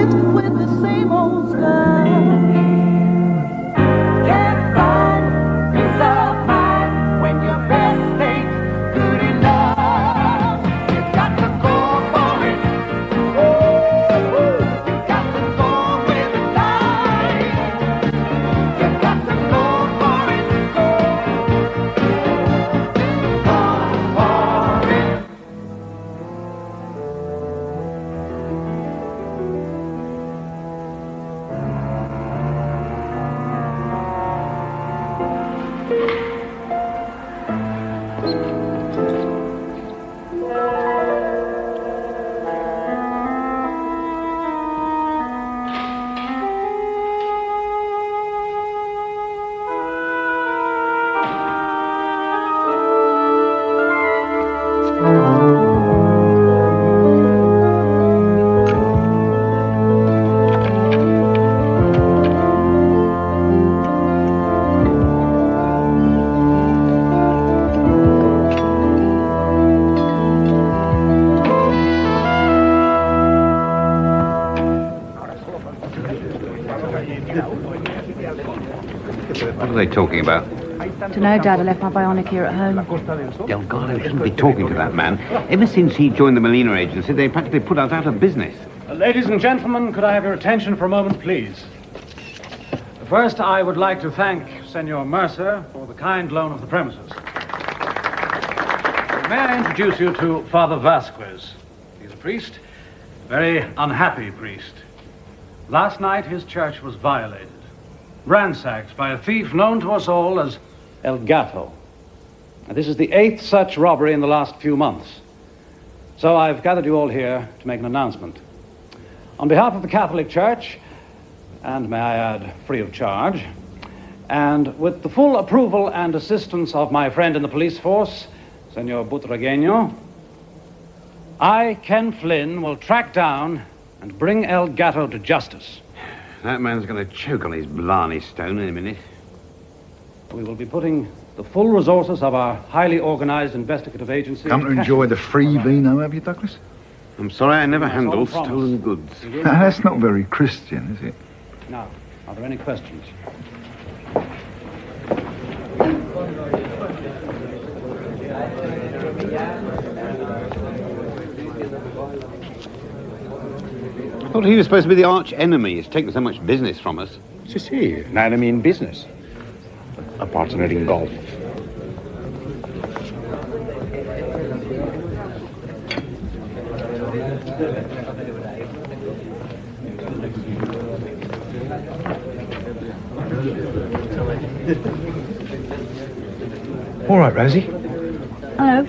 with the same old stuff. Can't find peace of mind when your best ain't good enough. You got to go for it. You got to go with the line. You got to go for it. Go for it. What are they talking about? Dunno, Dad. I left my bionic here at home. Delgado shouldn't be talking to that man. Ever since he joined the Molina agency, they practically put us out of business. Ladies and gentlemen, could I have your attention for a moment, please? First, I would like to thank Senor Mercer for the kind loan of the premises. May I introduce you to Father Vasquez? He's a priest, a very unhappy priest. Last night, his church was violated, ransacked by a thief known to us all as El Gato. Now, this is the 8th such robbery in the last few months. So I've gathered you all here to make an announcement. On behalf of the Catholic Church, and may I add, free of charge, and with the full approval and assistance of my friend in the police force, Senor Butragueño, I, Ken Flynn, will track down and bring El Gato to justice. That man's going to choke on his Blarney Stone in a minute. We will be putting the full resources of our highly organized investigative agency... Come to enjoy the free vino, have you, Douglas? I'm sorry, I never handle stolen goods. That's not very Christian, is it? Now, are there any questions? I thought he was supposed to be the arch enemy. He's taken so much business from us. Sì, an enemy in business. A partner in golf. All right, Rosie. Hello.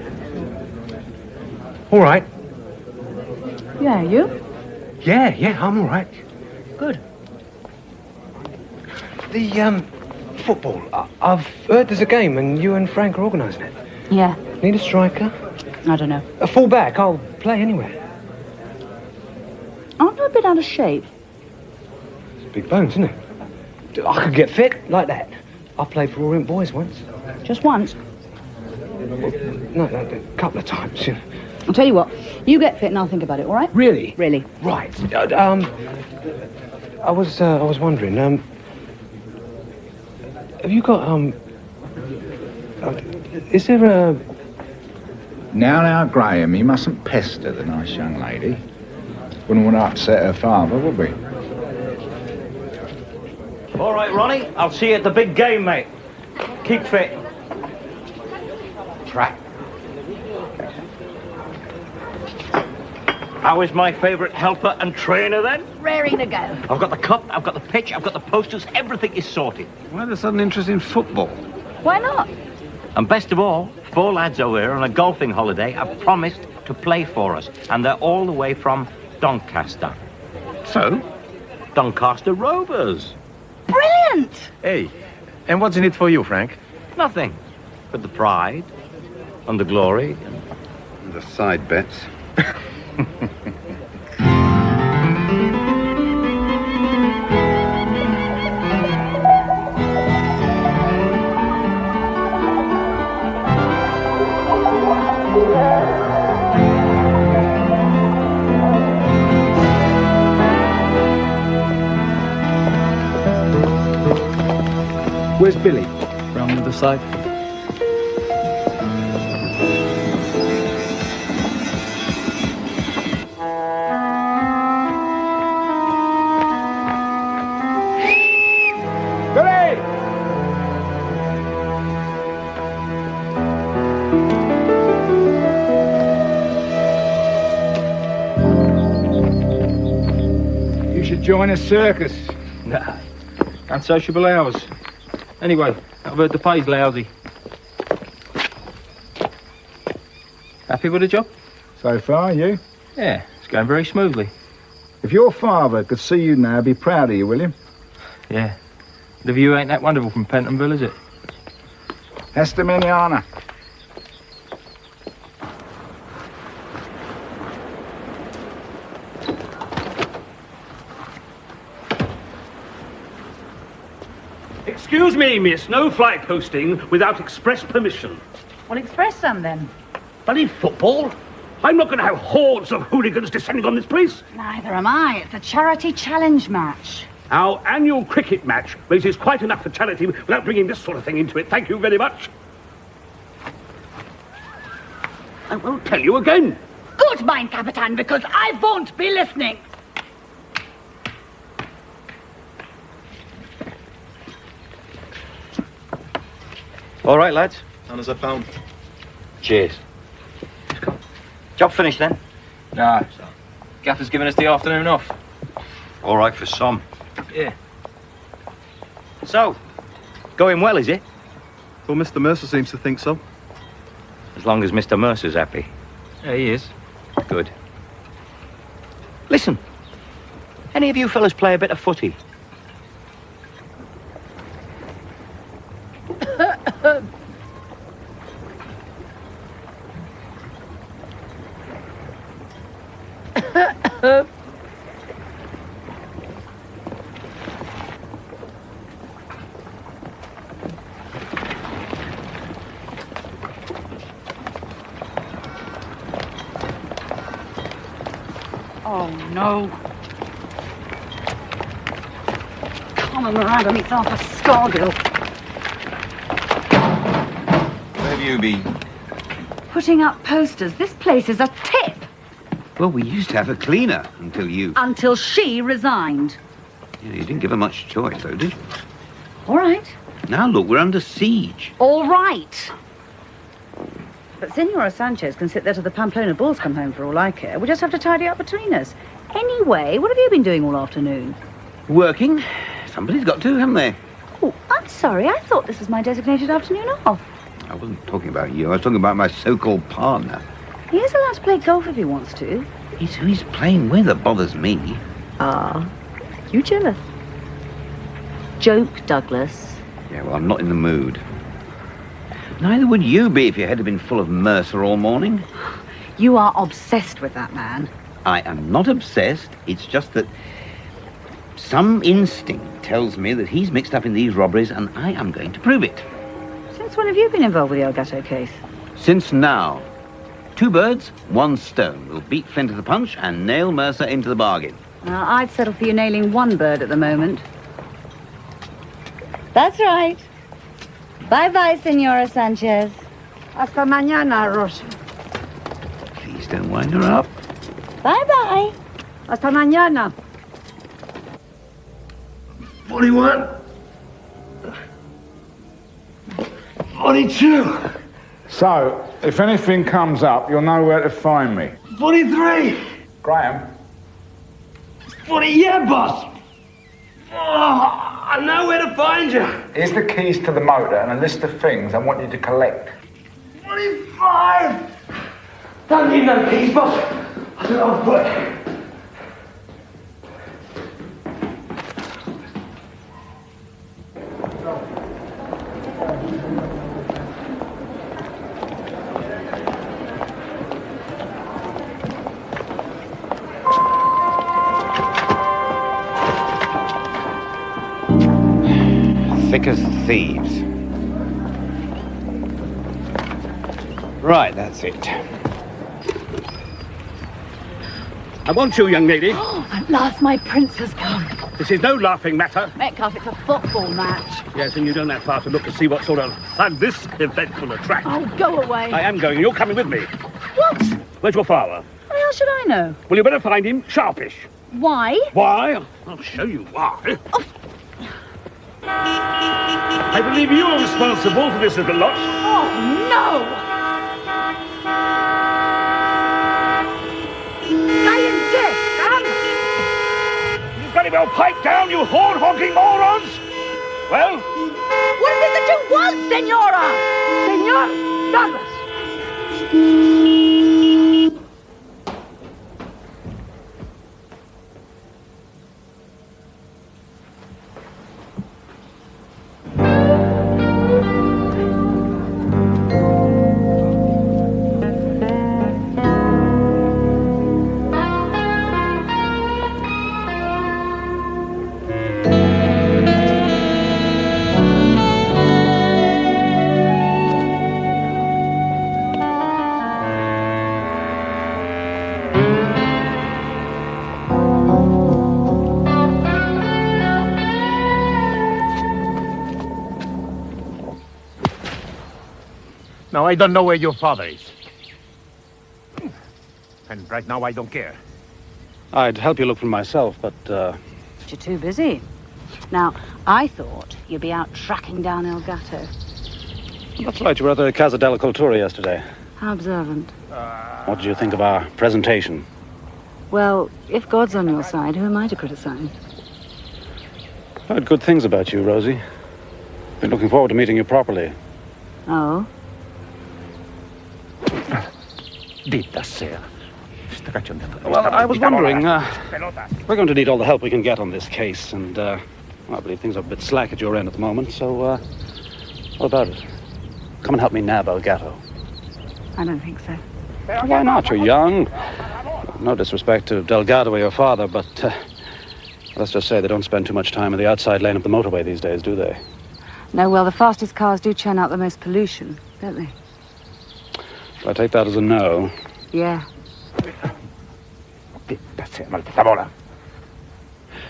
All right. Yeah, you? Yeah, I'm all right. Good. The, football. I've heard there's a game and you and Frank are organising it. Yeah. Need a striker? I don't know. A full-back. I'll play anywhere. Aren't you a bit out of shape? It's big bones, isn't it? I could get fit like that. I played for Orient Boys once. Just once? Well, no, a couple of times, you know. I'll tell you what. You get fit and I'll think about it, all right? Really? Really. Right. I was wondering, have you got, is there a... Now, Graham, you mustn't pester the nice young lady. Wouldn't want to upset her father, would we? All right, Ronnie. I'll see you at the big game, mate. Keep fit. Track. How is my favourite helper and trainer, then? Raring to go. I've got the cup, I've got the pitch, I've got the posters, everything is sorted. Why the sudden interest in football? Why not? And best of all, 4 lads over here on a golfing holiday have promised to play for us, and they're all the way from Doncaster. So? Doncaster Rovers. Brilliant! Hey, and what's in it for you, Frank? Nothing but the pride and the glory. And the side bets. Where's Billy? Round the other side. Billy! You should join a circus. Nah. Unsociable hours. Anyway, I've heard the pay's lousy. Happy with the job? So far, you? Yeah, it's going very smoothly. If your father could see you now, he'd be proud of you, William. Yeah. The view ain't that wonderful from Pentonville, is it? Hasta mañana. Excuse me, miss. No fly posting without express permission. Well, express some then. Bloody football? I'm not going to have hordes of hooligans descending on this place. Neither am I. It's a charity challenge match. Our annual cricket match raises quite enough for charity without bringing this sort of thing into it. Thank you very much. I won't tell you again. Good, mein Kapitan, because I won't be listening. All right, lads. And as I found. Cheers. Job finished then? Nah. Gaffer's given us the afternoon off. All right for some. Yeah. So, going well, is it? Well, Mr. Mercer seems to think so. As long as Mr. Mercer's happy. Yeah, he is. Good. Listen, any of you fellas play a bit of footy? Oh, no. Common Miranda meets Arthur Scargill. Where have you been? Putting up posters. This place is a tip. Well, we used to have a cleaner until you... Until she resigned. Yeah, you didn't give her much choice, though, did you? All right. Now, look, we're under siege. All right. But Senora Sanchez can sit there till the Pamplona Bulls come home for all I care. We just have to tidy up between us. Anyway, what have you been doing all afternoon? Working. Somebody's got to, haven't they? Oh, I'm sorry. I thought this was my designated afternoon off. I wasn't talking about you. I was talking about my so-called partner. He is allowed to play golf if he wants to. It's who he's playing with that bothers me. Ah, you jealous? Joke, Douglas. Yeah, well, I'm not in the mood. Neither would you be if your head had been full of Mercer all morning. You are obsessed with that man. I am not obsessed. It's just that some instinct tells me that he's mixed up in these robberies, and I am going to prove it. Since when have you been involved with the old Gato case? Since now. 2 birds, 1 stone. We'll beat Flint to the punch and nail Mercer into the bargain. I'd settle for you nailing 1 bird at the moment. That's right. Bye-bye, Senora Sanchez. Hasta mañana, Rosa. Please don't wind her up. Bye-bye. Hasta mañana. What do you want? 42. So, if anything comes up, you'll know where to find me. 43. Graham? 40, yeah, boss. Oh, I know where to find you. Here's the keys to the motor and a list of things I want you to collect. 45. Don't need no keys, boss. I do it on foot. Thick as thieves. Right, that's it. I want you, young lady. Oh, at last my prince has come. This is no laughing matter. Metcalf, it's a football match. Yes, and you don't have far to look to see what sort of fun this event will attract. Oh, go away. I am going. You're coming with me. What? Where's your father? How the hell should I know? Well, you better find him sharpish. Why? Why? I'll show you why. Oh. I believe you are responsible for this little lot. Oh, no! You bloody well pipe down, you horn-honking morons! Well? What is it that you want, Senora? Senor Douglas. Now, I don't know where your father is. And right now, I don't care. I'd help you look for myself, but, You're too busy. Now, I thought you'd be out tracking down El Gato. That's right, you were at the Casa della Cultura yesterday. How observant. What did you think of our presentation? Well, if God's on your side, who am I to criticize? I've heard good things about you, Rosie. Been looking forward to meeting you properly. Oh? Well, I was wondering, we're going to need all the help we can get on this case, and I believe things are a bit slack at your end at the moment, so what about it? Come and help me nab El Gato. I don't think so. Why not? You're young. No disrespect to Delgado or your father, but let's just say they don't spend too much time in the outside lane of the motorway these days, do they? No, well, the fastest cars do churn out the most pollution, don't they? I take that as a no. Yeah.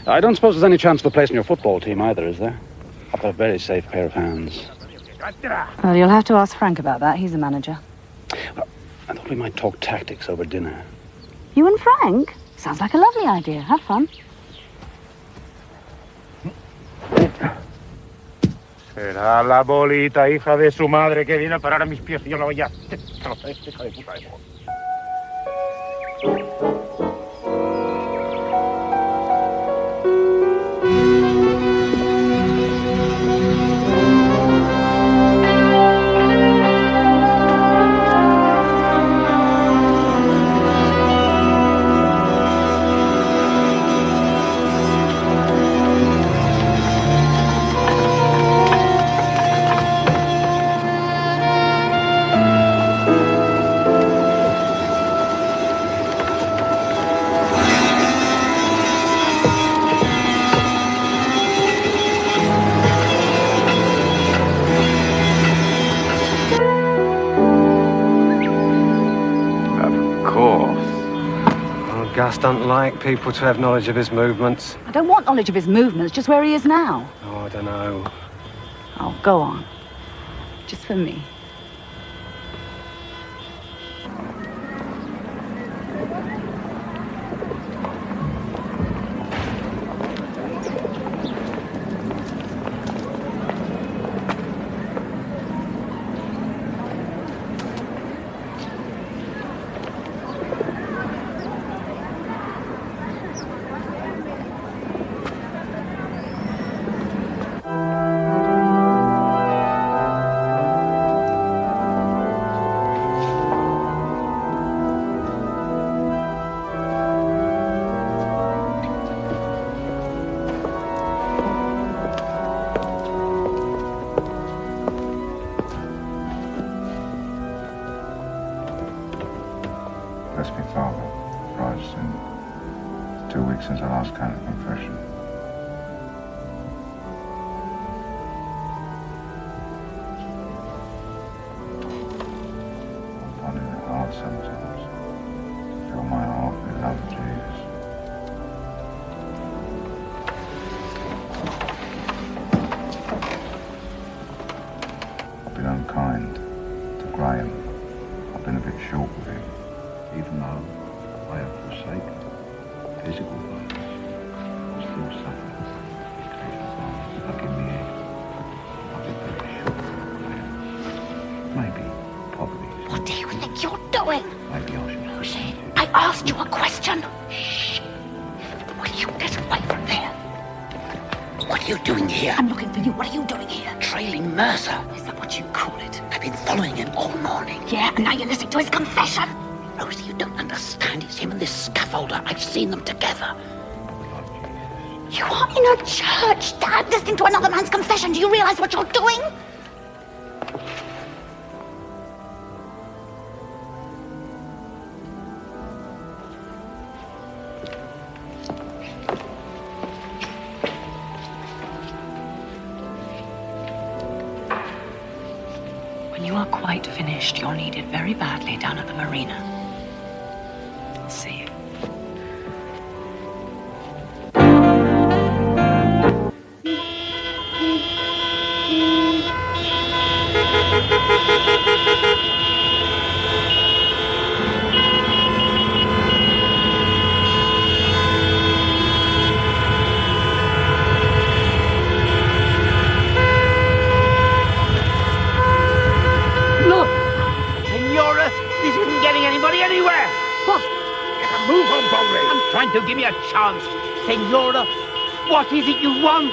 I don't suppose there's any chance of a place in your football team either, is there? I've got a very safe pair of hands. Well, you'll have to ask Frank about that. He's the manager. Well, I thought we might talk tactics over dinner. You and Frank? Sounds like a lovely idea. Have fun. Será la bolita, hija de su madre, que viene a parar a mis pies y yo no voy a... Hija de puta de... Gus don't like people to have knowledge of his movements. I don't want knowledge of his movements, just where he is now. Oh, I don't know. Oh, go on. Just for me. Since I last kind of confession. I'm finding it hard sometimes to feel my heart with love, Jesus. asked you a question. Shh. Will you get away from there? What are you doing here? I'm looking for you. What are you doing here? Trailing Mercer. Is that what you call it? I've been following him all morning. Yeah, and now you're listening to his confession. Rosie, you don't understand. It's him and this scaffolder. I've seen them together. You are in a church, Dad, listening to another man's confession. Do you realize what you're doing? When you are quite finished, you're needed very badly down at the marina. See you. Senora, this isn't getting anybody anywhere. What? Move on, Bombay. I'm trying to give me a chance. Senora, what is it you want?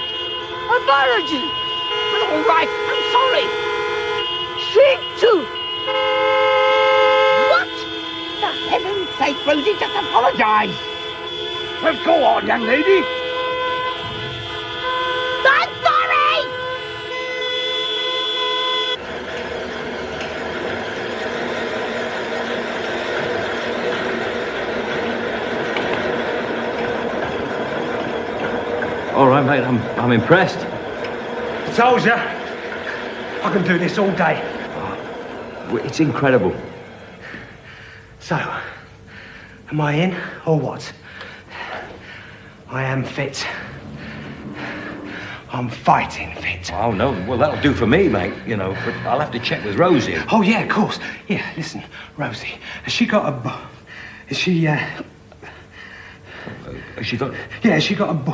Apology. Well, all right, I'm sorry. C.I.D. What? For heaven's sake, Rosie, just apologize. Well, go on, young lady. I'm sorry! All right, mate, I'm impressed. I told you. I can do this all day. It's incredible. So, am I in or what? I am fit. I'm fighting fit. Oh, no, well, that'll do for me, mate, you know, but I'll have to check with Rosie. Oh, yeah, of course. Yeah, listen, Rosie, has she got a... Is she, Has she got... Yeah, has she got a...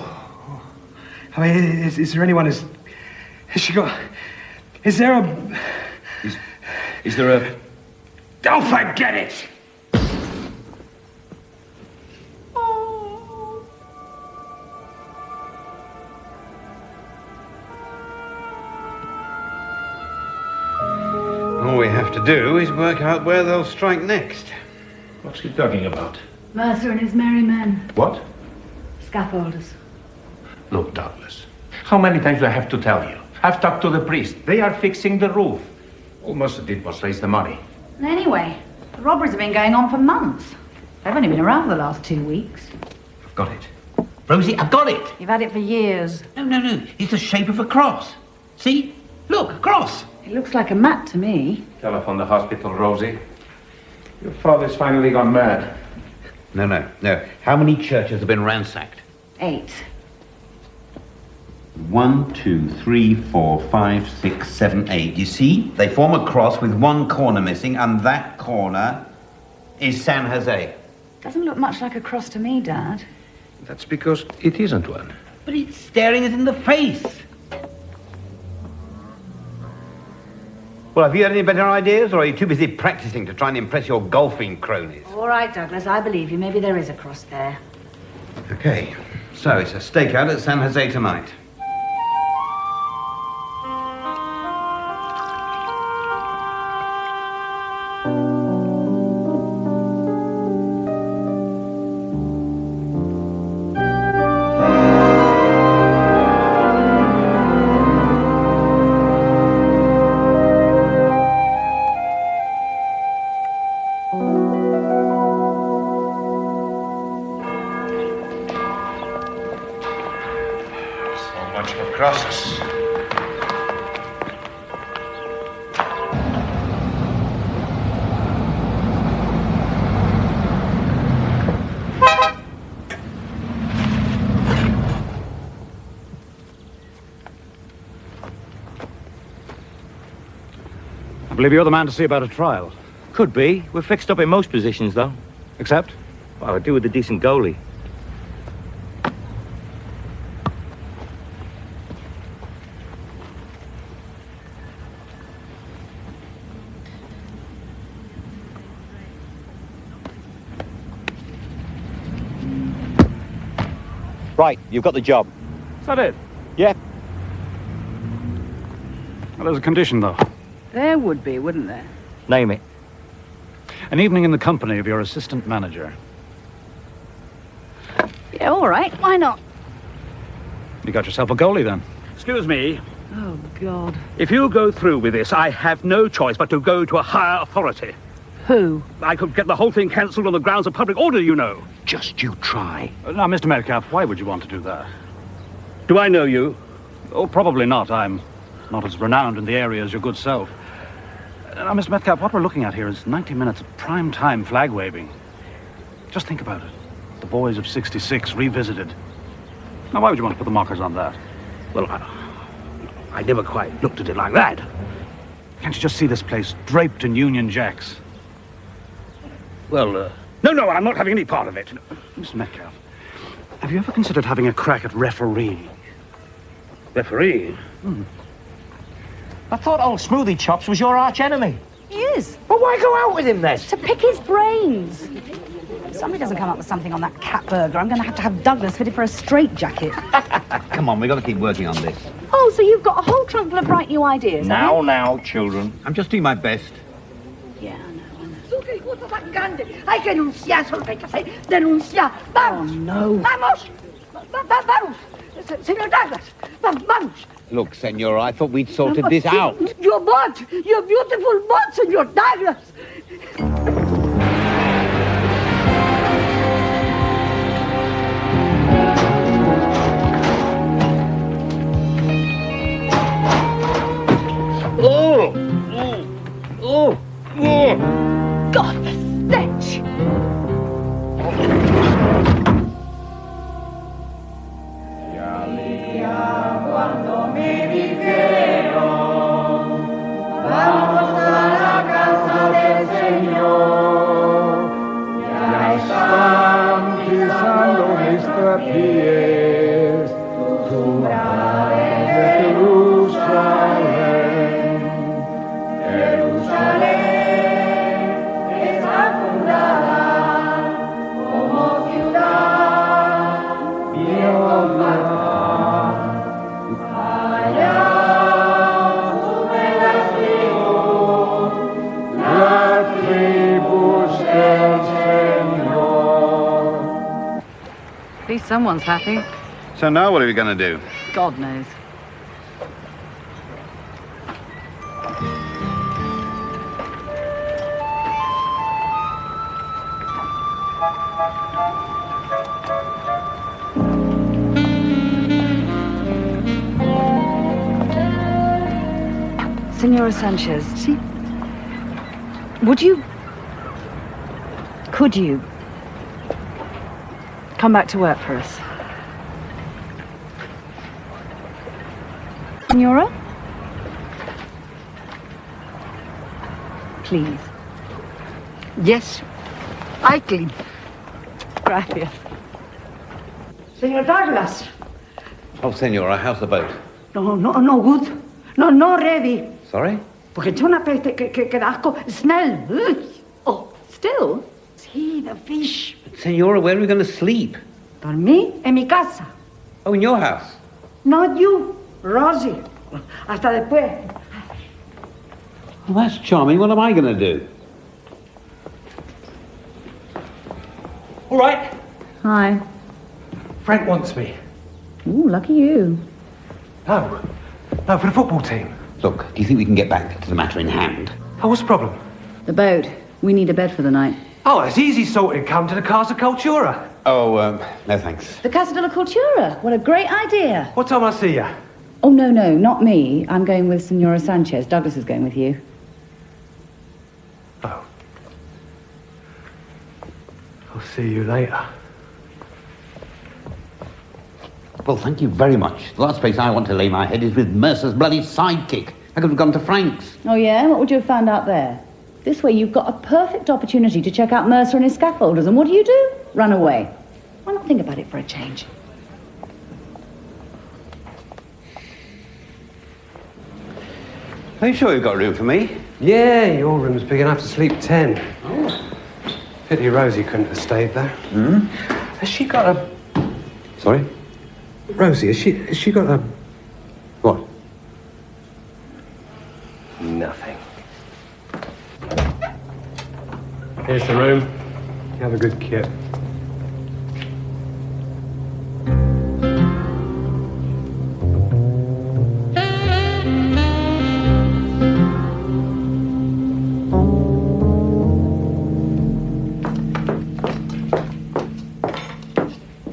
I mean, is there anyone has she got... Is there a... Is there a... Don't forget it! All we have to do is work out where they'll strike next. What's he talking about? Mercer and his merry men. What? Scaffolders. Look, Douglas, how many times do I have to tell you? I've talked to the priest. They are fixing the roof. All Mercer did was raise the money. Anyway, the robberies have been going on for months. They've only been around for the last 2 weeks. I've got it. Rosie, I've got it. You've had it for years. No. It's the shape of a cross. See? Look, a cross. It looks like a mat to me. Telephone the hospital, Rosie. Your father's finally gone mad. No. How many churches have been ransacked? 8. 1, 2, 3, 4, 5, 6, 7, 8. You see? They form a cross with one corner missing, and that corner is San Jose. Doesn't look much like a cross to me, Dad. That's because it isn't one. But it's staring us in the face. Well, have you had any better ideas, or are you too busy practicing to try and impress your golfing cronies? All right, Douglas, I believe you. Maybe there is a cross there. Okay, so it's a stakeout at San Jose tonight. Crosses. I believe you're the man to see about a trial. Could be. We're fixed up in most positions, though. Except? Well, I do with a decent goalie. Right, you've got the job. Is that it? Yeah. Well, there's a condition, though. There would be, wouldn't there? Name it. An evening in the company of your assistant manager. Yeah, all right. Why not? You got yourself a goalie, then. Excuse me. Oh, God. If you go through with this, I have no choice but to go to a higher authority. Who? I could get the whole thing cancelled on the grounds of public order, you know. Just you try. Now, Mr. Metcalf, why would you want to do that? Do I know you? Oh, probably not. I'm not as renowned in the area as your good self. Now, Mr. Metcalf, what we're looking at here is 90 minutes of prime-time flag-waving. Just think about it. The boys of 66 revisited. Now, why would you want to put the mockers on that? Well, I never quite looked at it like that. Can't you just see this place draped in Union Jacks? Well, no, I'm not having any part of it. Mr. Metcalf, have you ever considered having a crack at refereeing? Referee? I thought old Smoothie Chops was your arch enemy. He is. Well, why go out with him then? To pick his brains. If somebody doesn't come up with something on that cat burger, I'm going to have Douglas fitted for a straitjacket. Come on, we've got to keep working on this. Oh, so you've got a whole trunk full of bright new ideas, have you? Now, children. I'm just doing my best. Yeah, I know. Hay que denunciar, eso es lo que hay que hacer. Denunciar. Vamos. Oh, no. Vamos. Vamos. Señor Douglas, vamos. Look, Senora, I thought we'd sorted this out. Your butt. Your beautiful butt, Señor Douglas. God, the stench! Cuando me dijeron, vamos a la casa del Señor, ya están pisando mis pies, tus umbrales de Jerusalén, Jerusalén está fundada como ciudad bien formada. At least someone's happy. So now what are we going to do? God knows. Senora Sanchez. Sí. Could you come back to work for us? Senora? Please. Yes, I clean. Gracias. Señor Douglas. Oh, Senora, how's the boat? No good. No ready. Sorry? Porque tiene una peste que da asco. Smell. Ugh. Oh, still? Sí, the fish. Senora, where are we going to sleep? Dormí en mi casa. Oh, in your house? Not you, Rosie. Hasta después. Well, that's charming. What am I going to do? All right. Hi. Frank wants me. Ooh, lucky you. No, for the football team. Look, do you think we can get back to the matter in hand? Oh, what's the problem? The boat. We need a bed for the night. Oh, it's easy sorted. Come to the Casa Cultura. Oh, no thanks. The Casa de la Cultura. What a great idea. What time I see ya? Oh, no, not me. I'm going with Senora Sanchez. Douglas is going with you. Oh. I'll see you later. Well, thank you very much. The last place I want to lay my head is with Mercer's bloody sidekick. I could have gone to Frank's. Oh, yeah? What would you have found out there? This way, you've got a perfect opportunity to check out Mercer and his scaffolders. And what do? Run away. Why not think about it for a change? Are you sure you've got room for me? Yeah, your room's big enough to sleep 10. Oh. Pity Rosie couldn't have stayed there. Hmm? Has she got a... Sorry? Rosie, has she got a... What? Nothing. Here's the room. You have a good kip.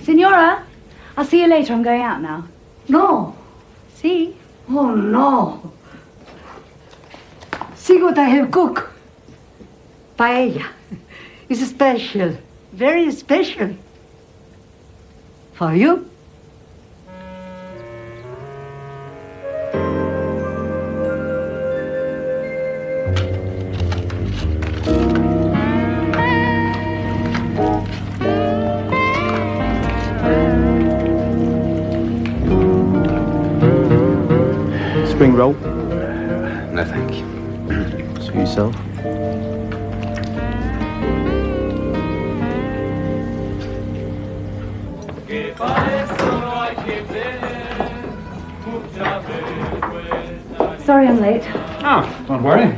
Signora, I'll see you later. I'm going out now. No. See? Oh, no. See what I have cooked. Paella. It's special. Very special. For you. Spring roll? No, thank you. Suit yourself. Sorry I'm late. Oh, don't worry.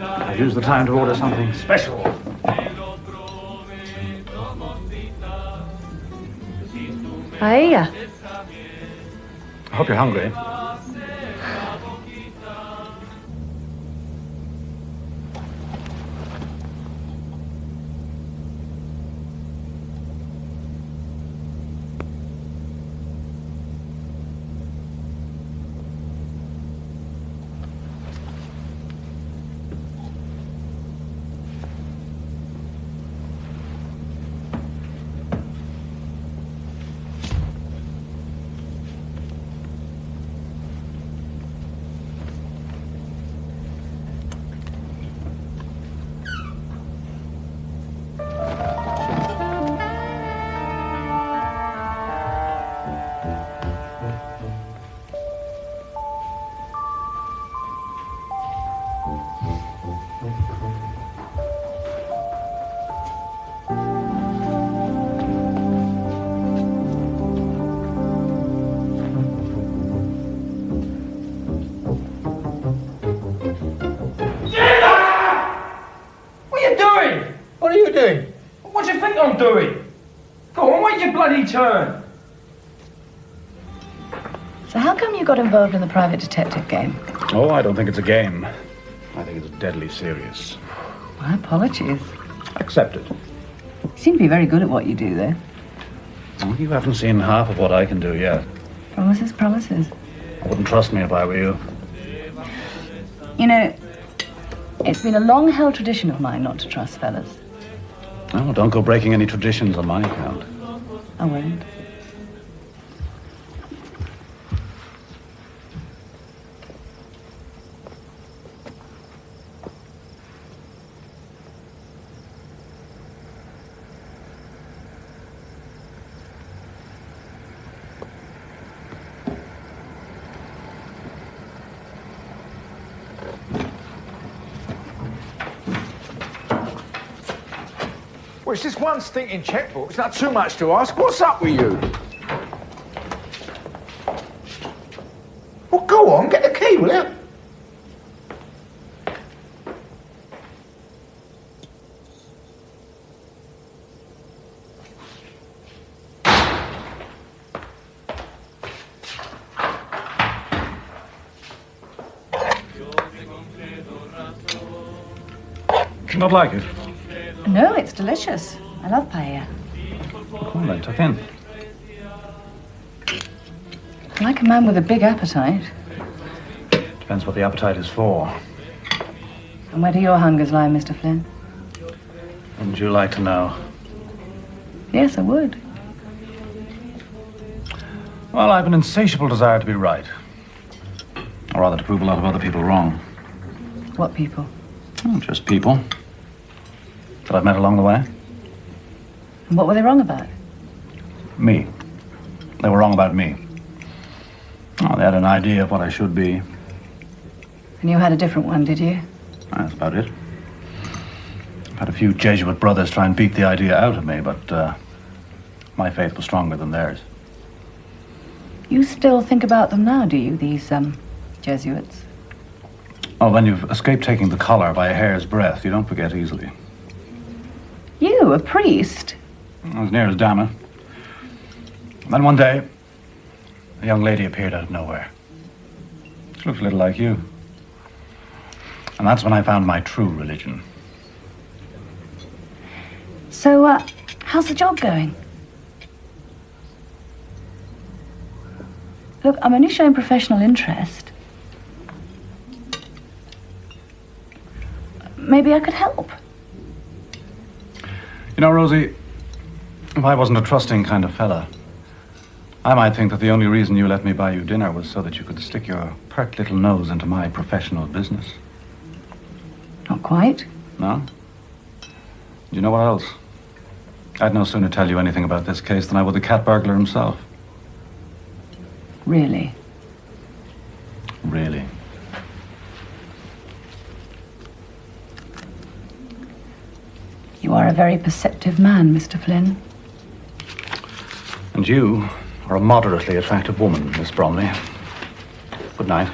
I've used the time to order something special. Paella. I hope you're hungry. What are you doing? What do you think I'm doing? Go on, wait your bloody turn. So how come you got involved in the private detective game? Oh, I don't think it's a game. I think it's deadly serious. My apologies. Accepted. You seem to be very good at what you do, though. Well, you haven't seen half of what I can do yet. Promises, promises. I wouldn't trust me if I were you. You know, it's been a long-held tradition of mine not to trust fellas. Oh, don't go breaking any traditions on my account. I won't. Well, it's just one stinking checkbook. It's not too much to ask. What's up with you? Well, go on, get the key, will you? Do you not like it? No, it's delicious. I love paella. Come on then, tuck in. I like a man with a big appetite. Depends what the appetite is for. And where do your hungers lie, Mr. Flynn? Wouldn't you like to know? Yes, I would. Well, I have an insatiable desire to be right. Or rather, to prove a lot of other people wrong. What people? Oh, just people that I've met along the way. And what were they wrong about? Me. They were wrong about me. Oh, they had an idea of what I should be. And you had a different one, did you? That's about it. I've had a few Jesuit brothers try and beat the idea out of me, but my faith was stronger than theirs. You still think about them now, do you, these, Jesuits? Oh, when you've escaped taking the collar by a hair's breadth, you don't forget easily. You, a priest? As near as damn it. Then one day, a young lady appeared out of nowhere. She looked a little like you. And that's when I found my true religion. So, how's the job going? Look, I'm only showing professional interest. Maybe I could help. You know, Rosie, if I wasn't a trusting kind of fella, I might think that the only reason you let me buy you dinner was so that you could stick your pert little nose into my professional business. Not quite. No? Do you know what else? I'd no sooner tell you anything about this case than I would the cat burglar himself. Really? Really. You are a very perceptive man, Mr. Flynn. And you are a moderately attractive woman, Miss Bromley. Good night.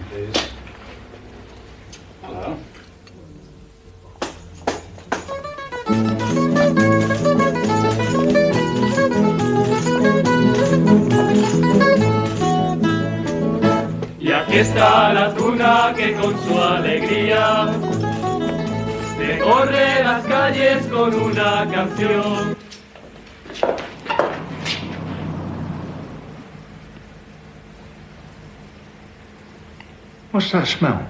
Please. Hello. Y aquí está la tuna que con su alegría recorre las calles con una canción. What's that smell?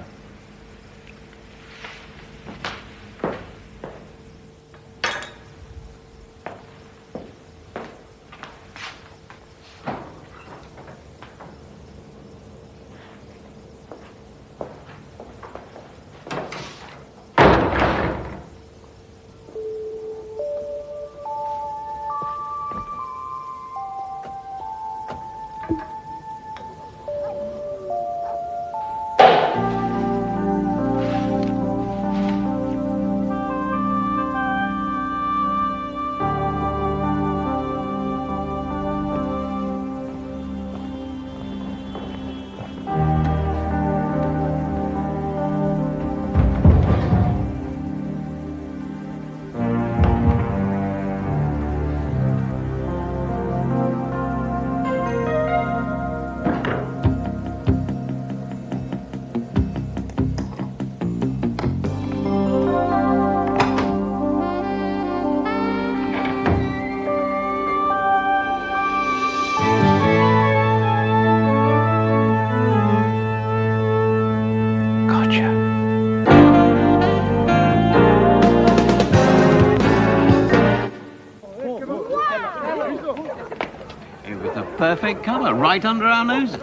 Perfect colour, right under our noses.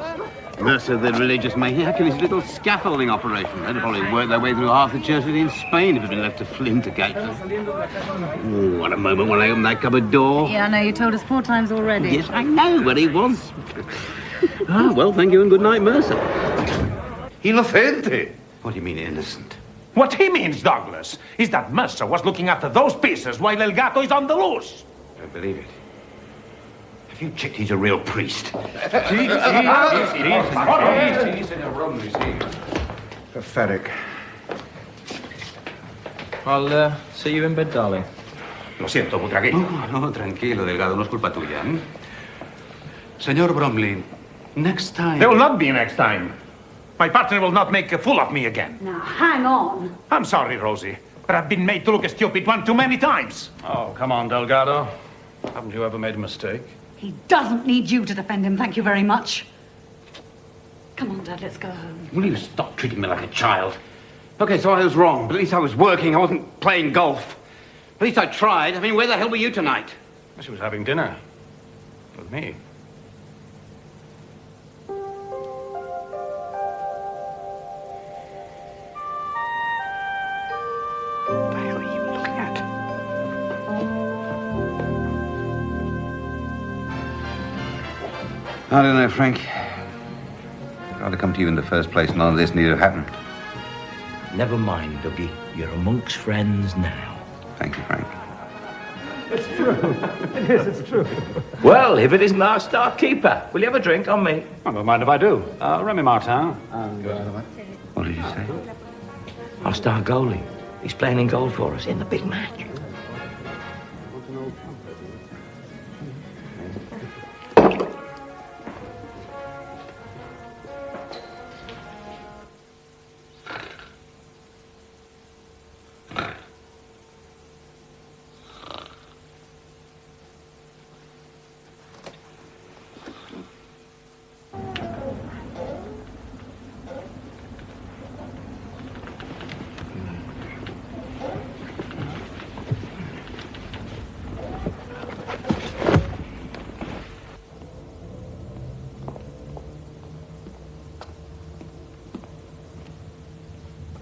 Mercer, the religious maniac, and his little scaffolding operation. They'd have probably worked their way through half the churches in Spain if it had been left to Flynn to Gato. Oh, what a moment when I opened that cupboard door. Yeah, I know, you told us 4 times already. Yes, I know, but it was. Well, thank you and good night, Mercer. Inocente. What do you mean, innocent? What he means, Douglas, is that Mercer was looking after those pieces while El Gato is on the loose. I believe it. Have you checked he's a real priest? Pathetic. I'll see you in bed, darling. Lo siento, Butragueño. No, tranquilo, Delgado, no es culpa tuya. ¿Eh? Señor Bromley, next time... There will not be next time. My partner will not make a fool of me again. Now, hang on. I'm sorry, Rosie, but I've been made to look a stupid one too many times. Oh, come on, Delgado. Haven't you ever made a mistake? He doesn't need you to defend him, thank you very much. Come on, Dad, let's go home. Will you stop treating me like a child? Okay, so I was wrong, but at least I was working. I wasn't playing golf. At least I tried. I mean, where the hell were you tonight? She was having dinner. With me. What the hell are you looking at? I don't know, Frank. I'd rather come to you in the first place. None of this needed to happen. Never mind, Dougie. You're amongst friends now. Thank you, Frank. It's true. It is, it's true. Well, if it isn't our star keeper, will you have a drink on me? I don't mind if I do. Remy Martin. And, what did you say? Our star goalie. He's playing in goal for us in the big match.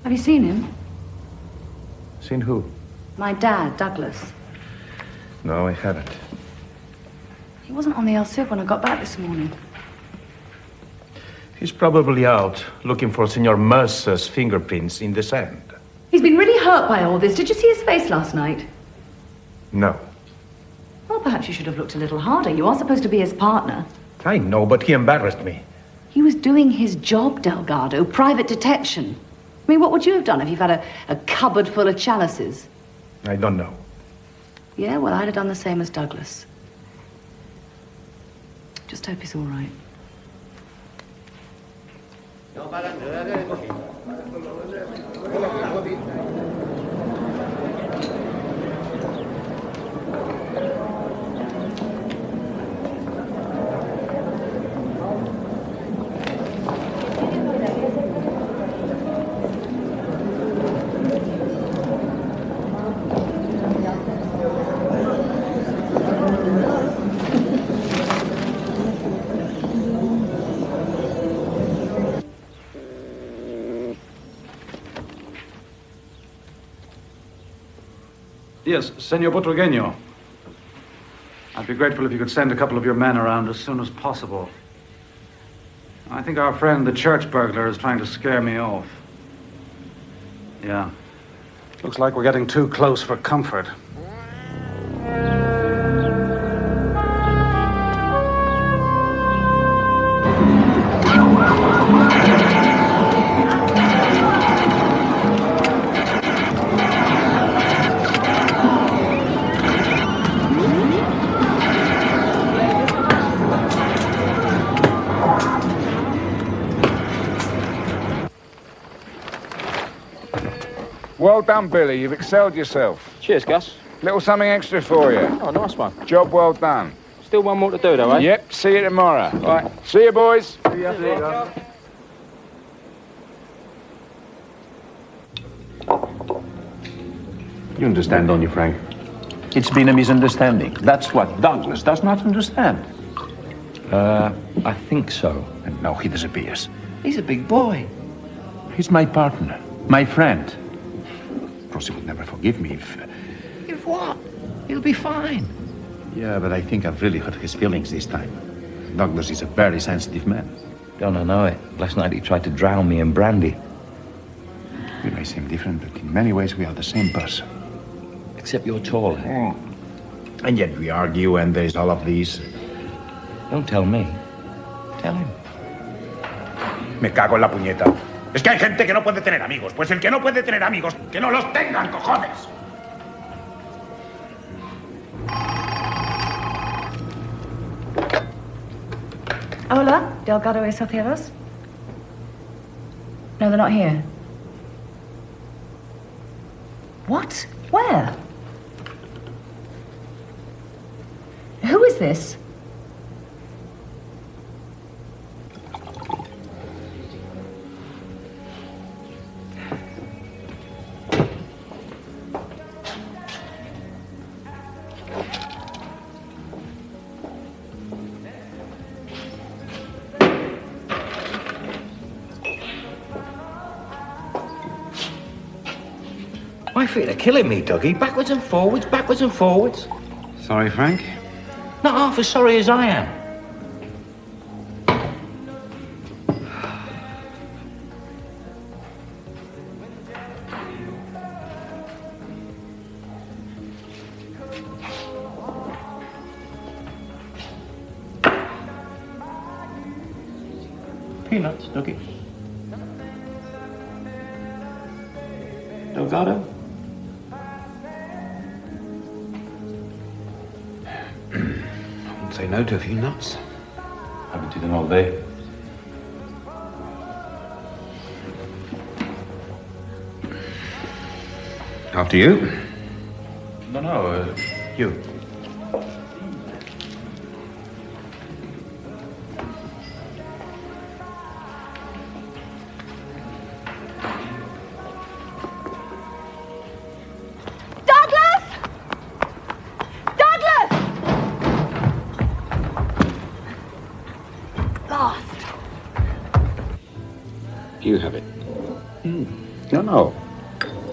Have you seen him? Seen who? My dad, Douglas. No, I haven't. He wasn't on the El-Cid when I got back this morning. He's probably out looking for Senor Mercer's fingerprints in the sand. He's been really hurt by all this. Did you see his face last night? No. Well, perhaps you should have looked a little harder. You are supposed to be his partner. I know, but he embarrassed me. He was doing his job, Delgado. Private detection. I mean, what would you have done if you've had a cupboard full of chalices? I don't know. Yeah, well, I'd have done the same as Douglas. Just hope he's all right. Yes, Senor Butragueño. I'd be grateful if you could send a couple of your men around as soon as possible. I think our friend, the church burglar, is trying to scare me off. Yeah. Looks like we're getting too close for comfort. Well done, Billy. You've excelled yourself. Cheers, Gus. Little something extra for you. Oh, nice one. Job well done. Still one more to do, though, eh? Yep, see you tomorrow. All right. See you, boys. See ya. You understand, don't you, Frank? It's been a misunderstanding. That's what Douglas does not understand. I think so. And now he disappears. He's a big boy. He's my partner, my friend. Rosie would never forgive me if... If what? He'll be fine. Yeah, but I think I've really hurt his feelings this time. Douglas is a very sensitive man. Don't I know it? Last night he tried to drown me in brandy. We may seem different, but in many ways we are the same person. Except you're taller. And yet we argue and there's all of these. Don't tell me. Tell him. Me cago en la puñeta. Es que hay gente que no puede tener amigos. Pues el que no puede tener amigos, que no los tengan, cojones. Hola, Delgado y Socieros? No, they're not here. What? Where? Who is this? My feet are killing me, Dougie. Backwards and forwards, backwards and forwards. Sorry, Frank. Not half as sorry as I am. Peanuts, Dookie. Gato? I wouldn't say no to a few nuts. Haven't eaten all day. After you. No, you. You have it. No.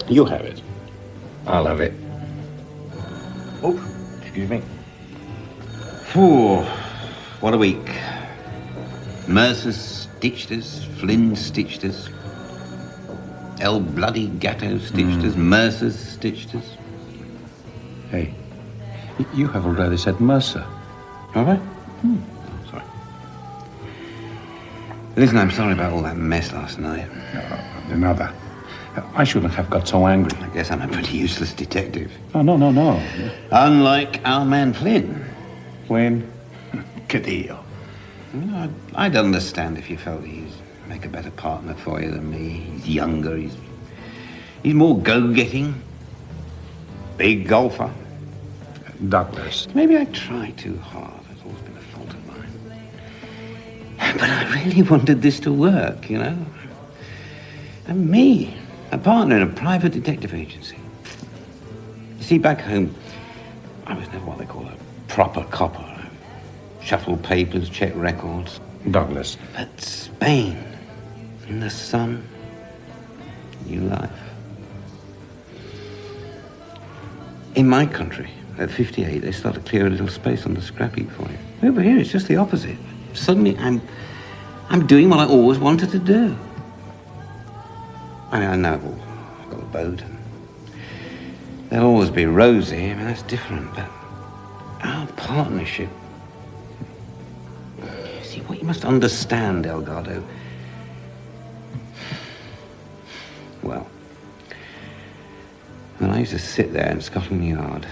You have it. I'll have it. Oh, excuse me. Phew, what a week. Mercer stitched us, Flynn stitched us, El bloody Gato stitched us, Mercer stitched us. Hey, you have already said Mercer. Have I? Sorry. Listen, I'm sorry about all that mess last night. Another. I shouldn't have got so angry. I guess I'm a pretty useless detective. Oh, no. Unlike our man Flynn. Flynn? Que deal. I'd understand if you felt he'd make a better partner for you than me. He's younger, he's more go-getting. Big golfer. Douglas. Maybe I try too hard. That's always been a fault of mine. But I really wanted this to work, you know. And me, a partner in a private detective agency. You see, back home, I was never what they call a proper copper. Shuffle papers, check records. Douglas. But Spain, in the sun, new life. In my country, at 58, they start to clear a little space on the scrap heap for you. Over here, it's just the opposite. Suddenly, I'm doing what I always wanted to do. I mean, I know I've got a boat. And there'll always be Rosie. I mean, that's different. But our partnership... See, what you must understand, Delgado... Well, when I used to sit there in Scotland Yard,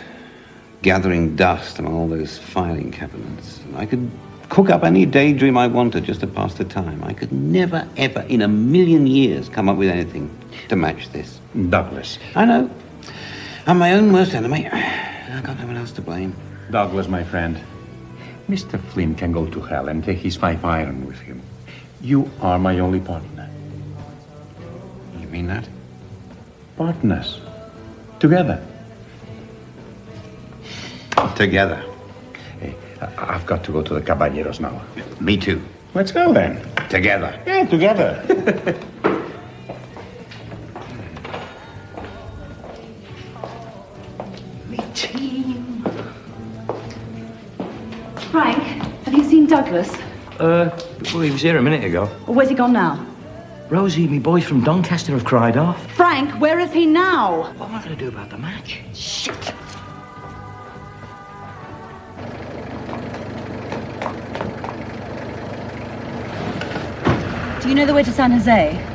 gathering dust among all those filing cabinets, and I could cook up any daydream I wanted just to pass the time. I could never, ever, in a million years, come up with anything to match this. Douglas. I know. I'm my own worst enemy. I've got no one else to blame. Douglas, my friend. Mr. Flynn can go to hell and take his 5 iron with him. You are my only partner. You mean that? Partners. Together. Together. Hey, I've got to go to the Caballeros now. Me too. Let's go then. Together. Yeah, together. Me team. Frank, have you seen Douglas? Well, he was here a minute ago. Or where's he gone now? Rosie, me boys from Doncaster have cried off. Frank, where is he now? What am I going to do about the match? Shit. Do you know the way to San Jose?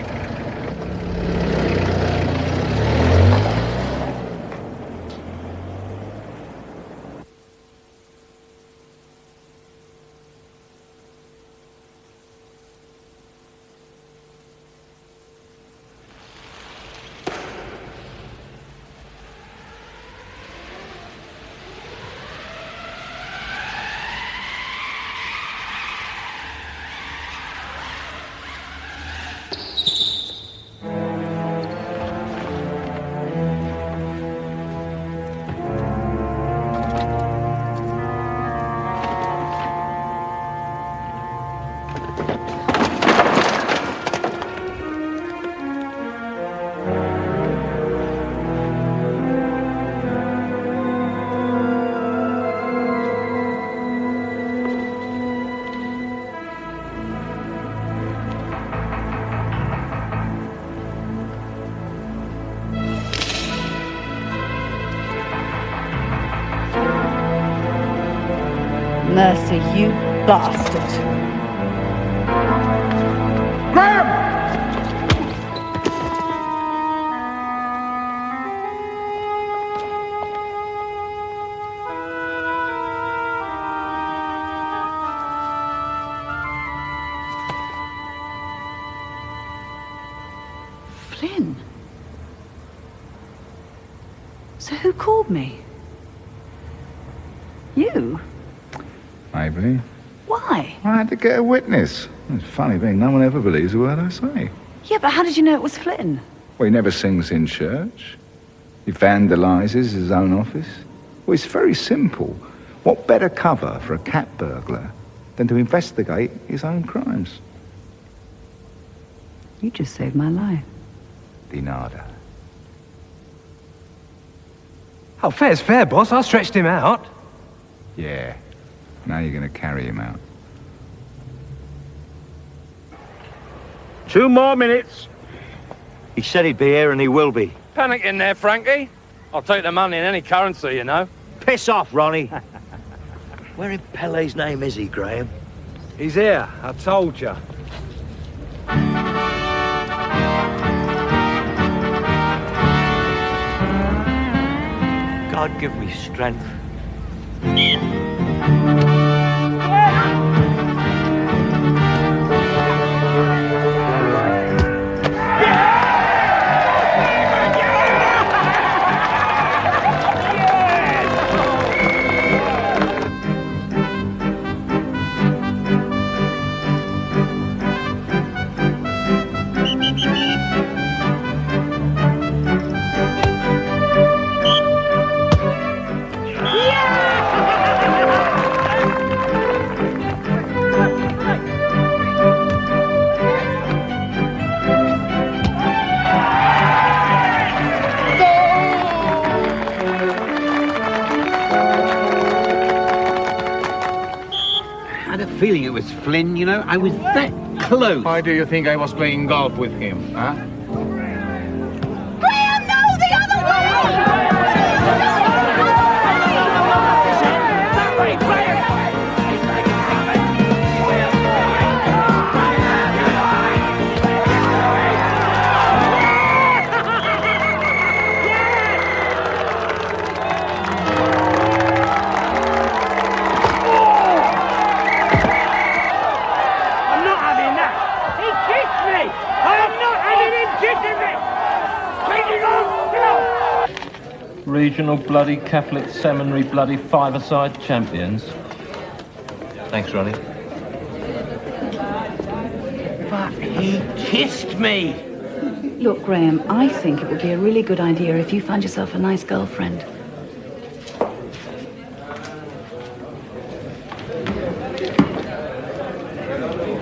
Mercy, you bastard. So who called me? You? Maybe. Why? I had to get a witness. It's a funny thing, no one ever believes a word I say. Yeah, but how did you know it was Flynn? Well, he never sings in church. He vandalises his own office. Well, it's very simple. What better cover for a cat burglar than to investigate his own crimes? You just saved my life. De nada. Oh, fair's fair, boss. I stretched him out. Yeah. Now you're going to carry him out. 2 more minutes. He said he'd be here and he will be. Panic in there, Frankie. I'll take the money in any currency, you know. Piss off, Ronnie. Where in Pele's name is he, Graham? He's here, I told you. God give me strength. Feeling it was Flynn, you know. I was that close. Why do you think I was playing golf with him, huh? Graham, no, the other Regional bloody Catholic Seminary bloody five-a-side champions. Thanks, Ronnie. But he kissed me. Look, Graham, I think it would be a really good idea if you found yourself a nice girlfriend.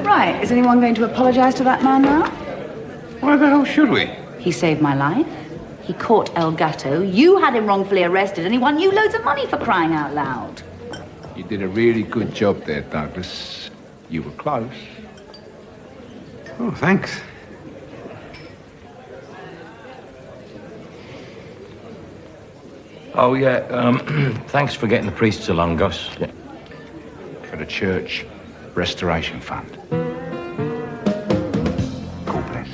Right, is anyone going to apologize to that man now? Why the hell should we? He saved my life. He caught El Gato. You had him wrongfully arrested, and he won you loads of money for crying out loud. You did a really good job there, Douglas. You were close. Oh, thanks. Oh, yeah, thanks for getting the priests along, Gus. Yeah. For the church restoration fund. God bless.